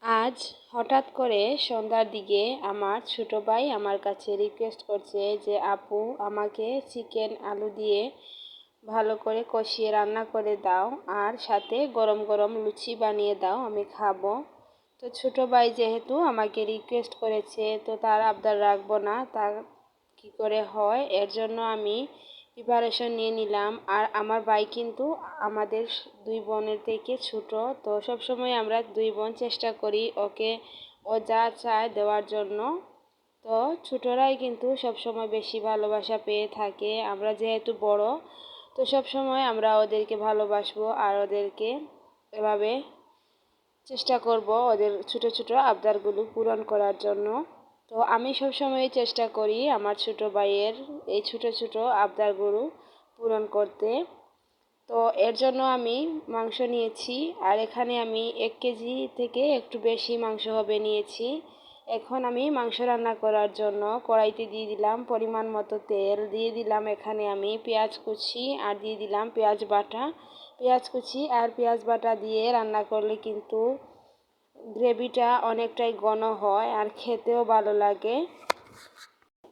আজ হঠাৎ করে সন্ধ্যার দিকে আমার ছোট ভাই আমার কাছে রিকোয়েস্ট করছে যে আপু আমাকে চিকেন আলু দিয়ে ভালো করে কষিয়ে রান্না করে দাও আর সাথে গরম গরম লুচি বানিয়ে দাও, আমি খাবো। তো ছোট ভাই যেহেতু আমাকে রিকোয়েস্ট করেছে তো তার আবদার রাখবো না, তার কি করে হয়, এর জন্য আমি প্রিপারেশন নিয়ে নিলাম। আর আমার ভাই কিন্তু আমাদের দুই বোনের থেকে ছোট, তো সবসময় আমরা দুই বোন চেষ্টা করি ওকে ও যা চায় দেওয়ার জন্য। তো ছোটরাই কিন্তু সবসময় বেশি ভালোবাসা পেয়ে থাকে, আমরা যেহেতু বড় তো সবসময় আমরা ওদেরকে ভালোবাসবো আর ওদেরকে এভাবে চেষ্টা করব ওদের ছোট ছোট আবদারগুলো পূরণ করার জন্য। তো আমি সবসময় চেষ্টা করি আমার ছোট ভাইয়ের এই ছোট ছোট আবদারগুলো পূরণ করতে। তো এর জন্য আমি মাংস নিয়েছি, আর এখানে আমি 1 কেজি থেকে একটু বেশি মাংস হবে নিয়েছি। এখন আমি মাংস রান্না করার জন্য কড়াইতে দিয়ে দিলাম পরিমাণ মতো তেল, দিয়ে দিলাম এখানে আমি পেঁয়াজ কুচি আর দিয়ে দিলাম পেঁয়াজ বাটা। পেঁয়াজ কুচি আর পেঁয়াজ বাটা দিয়ে রান্না করলে কিন্তু গ্রেভিটা অনেকটাই ঘন হয় আর খেতেও ভালো লাগে।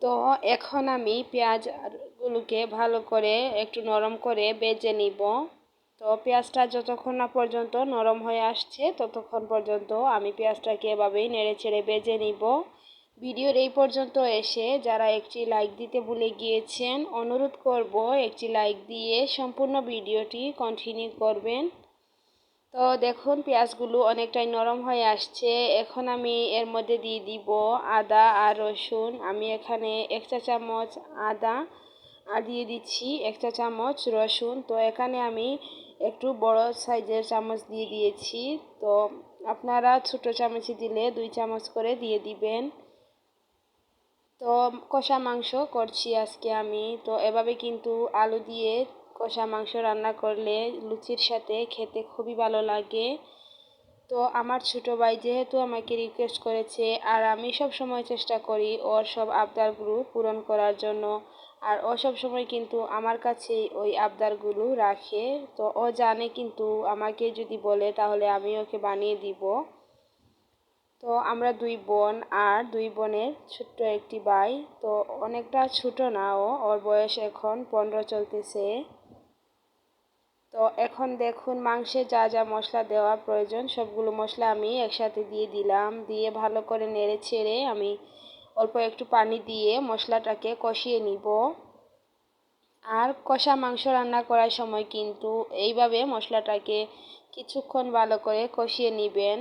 তো এখন আমি পেঁয়াজগুলোকে ভালো করে একটু নরম করে ভেজে নিব। তো পেঁয়াজটা যতক্ষণ না পর্যন্ত নরম হয়ে আসছে ততক্ষণ পর্যন্ত আমি পেঁয়াজটাকে এভাবেই নেড়ে চেড়ে ভেজে নিব। ভিডিওর এই পর্যন্ত এসে যারা একটি লাইক দিতে ভুলে গিয়েছেন অনুরোধ করব একটি লাইক দিয়ে সম্পূর্ণ ভিডিওটি কন্টিনিউ করবেন। তো দেখুন পেঁয়াজগুলো অনেকটাই নরম হয়ে আসছে, এখন আমি এর মধ্যে দিয়ে দিব আদা আর রসুন। আমি এখানে 1 চা চামচ আদা আর দিয়ে দিচ্ছি 1 চা চামচ রসুন। তো এখানে আমি একটু বড় সাইজের চামচ দিয়ে দিয়েছি, তো আপনারা ছোট চামচে দিলে 2 চামচ করে দিয়ে দিবেন। তো কষা মাংস করছি আজকে আমি, তো এভাবে কিন্তু আলু দিয়ে কষা মাংস রান্না করলে লুচির সাথে খেতে খুবই ভালো লাগে। তো আমার ছোট ভাই যেহেতু আমাকে রিকোয়েস্ট করেছে আর আমি সব সময় চেষ্টা করি ওর সব আবদারগুলো পূরণ করার জন্য, আর ও সব সময় কিন্তু আমার কাছে ওই আবদারগুলো রাখে। তো ও জানে কিন্তু আমাকে যদি বলে তাহলে আমি ওকে বানিয়ে দিব। তো আমরা দুই বোন আর দুই বোনের ছোট্ট একটি ভাই, তো অনেকটা ছোট না, ওর বয়স এখন 15 চলতেছে। তো এখন দেখুন মাংসে যা যা মশলা দেওয়া প্রয়োজন সবগুলো মশলা আমি একসাথে দিয়ে দিলাম, দিয়ে ভালো করে নেড়ে ছেড়ে আমি অল্প একটু পানি দিয়ে মশলাটাকে কষিয়ে নিব। আর কষা মাংস রান্না করার সময় কিন্তু এইভাবে মশলাটাকে কিছুক্ষণ ভালো করে কষিয়ে নেবেন।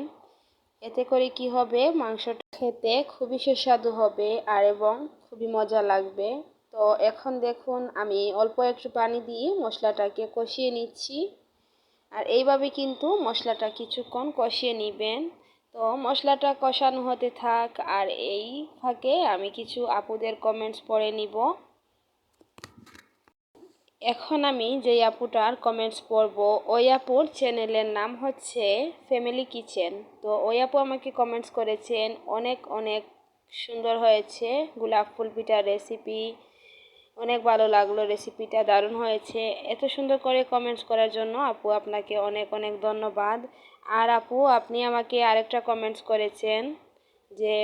এতে করে কি হবে, মাংসটা খেতে খুবই সুস্বাদু হবে আর এবং খুবই মজা লাগবে। তো এখন দেখুন আমি অল্প একটু পানি দিয়ে মশলাটাকে কষিয়ে নিচ্ছি, আর এইভাবে কিন্তু মশলাটা কিছুক্ষণ কষিয়ে নেবেন। তো মশলাটা কষানো হতে থাক আর এই ফাঁকে আমি কিছু আপুদের কমেন্টস পড়ে নিব। এখন আমি যেই আপুটার কমেন্টস পড়ব ওই আপুর চ্যানেলের নাম হচ্ছে ফ্যামিলি কিচেন। তো ওই আপু আমাকে কমেন্টস করেছেন অনেক অনেক সুন্দর হয়েছে গোলাপ ফুল পিঠার রেসিপি, অনেক ভালো লাগলো, রেসিপিটা দারুণ হয়েছে। এত সুন্দর করে কমেন্টস করার জন্য আপু আপনাকে অনেক অনেক ধন্যবাদ। আর আপু আপনি আমাকে আরেকটা কমেন্টস করেছেন যে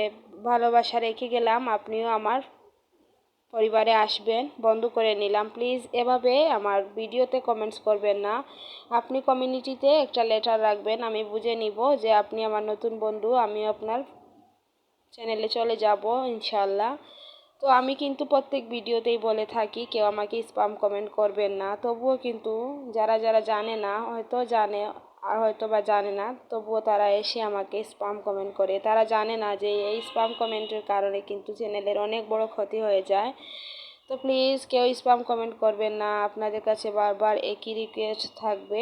ভালোবাসা রেখে গেলাম, আপনিও আমার পরিবারে আসবেন, বন্ধ করে নিলাম। প্লিজ এভাবে আমার ভিডিওতে কমেন্টস করবেন না, আপনি কমিউনিটিতে একটা লেটার রাখবেন, আমি বুঝে নিব যে আপনি আমার নতুন বন্ধু, আমি আপনার চ্যানেলে চলে যাব ইনশাল্লাহ। তো আমি কিন্তু প্রত্যেক ভিডিওতেই বলে থাকি কেউ আমাকে স্প্যাম কমেন্ট করবেন না, তবুও কিন্তু যারা যারা জানে না, হয়তো জানে আর হয়তো বা জানে না, তবুও তারা এসে আমাকে স্প্যাম কমেন্ট করে। তারা জানে না যে এই স্প্যাম কমেন্টের কারণে কিন্তু চ্যানেলের অনেক বড় ক্ষতি হয়ে যায়। তো প্লিজ কেউ স্প্যাম কমেন্ট করবেন না, আপনাদের কাছে বারবার একই রিকোয়েস্ট থাকবে।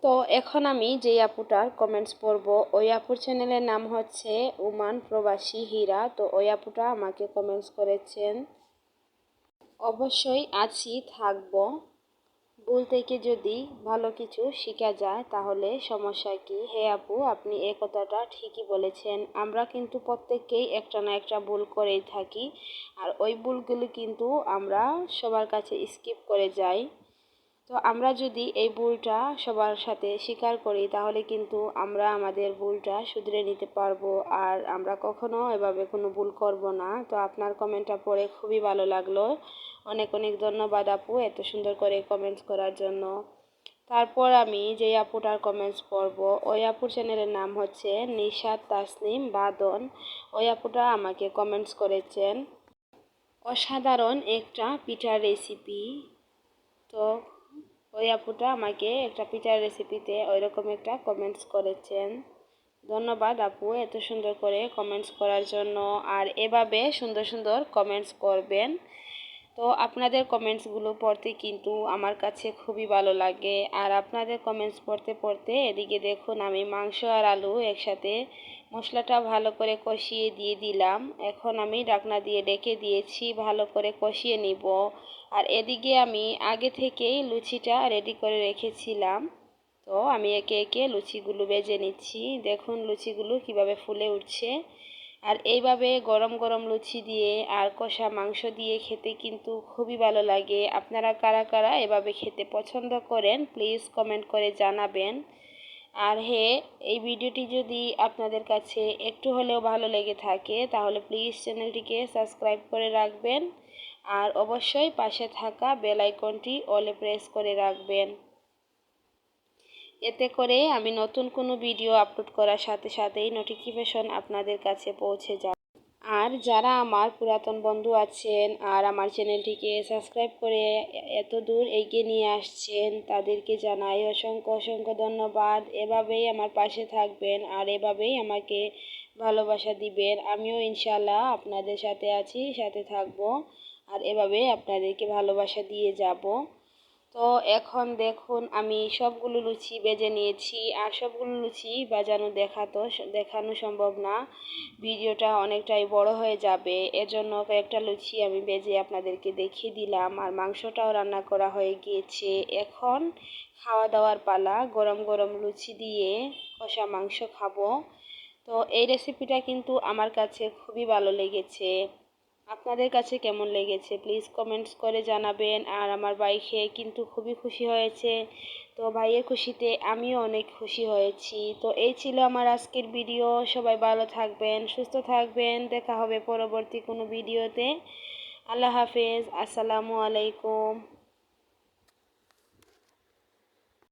তো এখন আমি যেই আপুটার কমেন্টস পড়ব ওই আপুর চ্যানেলের নাম হচ্ছে ওমান প্রবাসী হীরা। তো ওই আপুটা আমাকে কমেন্টস করেছেন অবশ্যই আছি থাকবো, ভুল থেকে যদি ভালো কিছু শেখা যায় তাহলে সমস্যা কি। হে আপু আপনি এই কথাটা ঠিকই বলেছেন, আমরা কিন্তু প্রত্যেককেই একটা না একটা ভুল করেই থাকি আর ওই ভুলগুলি কিন্তু আমরা সবার কাছে স্কিপ করে যাই। তো তো আমরা যদি এই ভুলটা সবার সাথে স্বীকার করি তাহলে কিন্তু আমরা আমাদের ভুলটা শুধরে নিতে পারবো, আর আমরা কখনো এভাবে কোনো ভুল করব না। তো আপনার কমেন্টটা পড়ে খুবই ভালো লাগলো। অনেক অনেক ধন্যবাদ আপু এত সুন্দর করে কমেন্টস করার জন্য। তারপর আমি যেই আপুটার কমেন্টস পড়ব, ওই আপুর চ্যানেলের নাম হচ্ছে নিশাত তাসনিম বাদন। ওই আপুটা আমাকে কমেন্টস করেছেন অসাধারণ একটা পিঠার রেসিপি। তো ওই আপুটা আমাকে একটা পিঠার রেসিপিতে ওইরকম একটা কমেন্টস করেছেন। ধন্যবাদ আপু এত সুন্দর করে কমেন্টস করার জন্য, আর এভাবে সুন্দর সুন্দর কমেন্টস করবেন। তো আপনাদের কমেন্টসগুলো পড়তে কিন্তু আমার কাছে খুবই ভালো লাগে। আর আপনাদের কমেন্টস পড়তে পড়তে এদিকে দেখুন আমি মাংস আর আলু একসাথে মশলাটা ভালো করে কষিয়ে দিয়ে দিলাম। এখন আমি ঢাকনা দিয়ে ডেকে দিয়েছি, ভালো করে কষিয়ে নিব। আর এদিকে আমি আগে থেকেই লুচিটা রেডি করে রেখেছিলাম। তো আমি একে একে লুচিগুলো ভেজে নিচ্ছি। দেখুন লুচিগুলো কিভাবে ফুলে উঠছে। আর এইভাবে গরম গরম লুচি দিয়ে আর কষা মাংস দিয়ে খেতে কিন্তু খুবই ভালো লাগে। আপনারা কারা কারা এভাবে খেতে পছন্দ করেন প্লিজ কমেন্ট করে জানাবেন। আর হ্যাঁ, এই ভিডিওটি যদি আপনাদের কাছে একটু হলেও ভালো লেগে থাকে তাহলে প্লিজ চ্যানেলটিকে সাবস্ক্রাইব করে রাখবেন, আর অবশ্যই পাশে থাকা বেল আইকনটি অলে প্রেস করে রাখবেন। এতে করে আমি নতুন কোনো ভিডিও আপলোড করার সাথে সাথেই নোটিফিকেশন আপনাদের কাছে পৌঁছে যায়। আর যারা আমার পুরাতন বন্ধু আছেন আর আমার চ্যানেলটিকে সাবস্ক্রাইব করে এত দূর এগিয়ে নিয়ে আসছেন তাদেরকে জানাই অসংখ্য অসংখ্য ধন্যবাদ। এভাবেই আমার পাশে থাকবেন আর এভাবেই আমাকে ভালোবাসা দিবেন। আমিও ইনশাল্লাহ আপনাদের সাথে আছি, সাথে থাকবো, আর এভাবেই আপনাদেরকে ভালোবাসা দিয়ে যাব। তো এখন দেখুন আমি সবগুলো লুচি ভেজে নিয়েছি, আর সবগুলো লুচি দেখানো সম্ভব না, ভিডিওটা অনেকটাই বড় হয়ে যাবে। এজন্য কয়েকটা লুচি আমি ভেজে আপনাদেরকে দেখিয়ে দিলাম, আর মাংসটাও রান্না করা হয়ে গিয়েছে। এখন খাওয়া দাওয়ার পালা, গরম গরম লুচি দিয়ে কষা মাংস খাবো। তো এই রেসিপিটা কিন্তু আমার কাছে খুবই ভালো লেগেছে। আপনাদের কাছে কেমন লেগেছে প্লিজ কমেন্টস করে জানাবেন। আর আমার ভাই খেয়ে কিন্তু খুবই খুশি হয়েছে। তো ভাইয়ের খুশিতে আমিও অনেক খুশি হয়েছি। তো এই ছিল আমার আজকের ভিডিও। সবাই ভালো থাকবেন, সুস্থ থাকবেন, দেখা হবে পরবর্তী কোনো ভিডিওতে। আল্লাহ হাফেজ, আসসালামু আলাইকুম।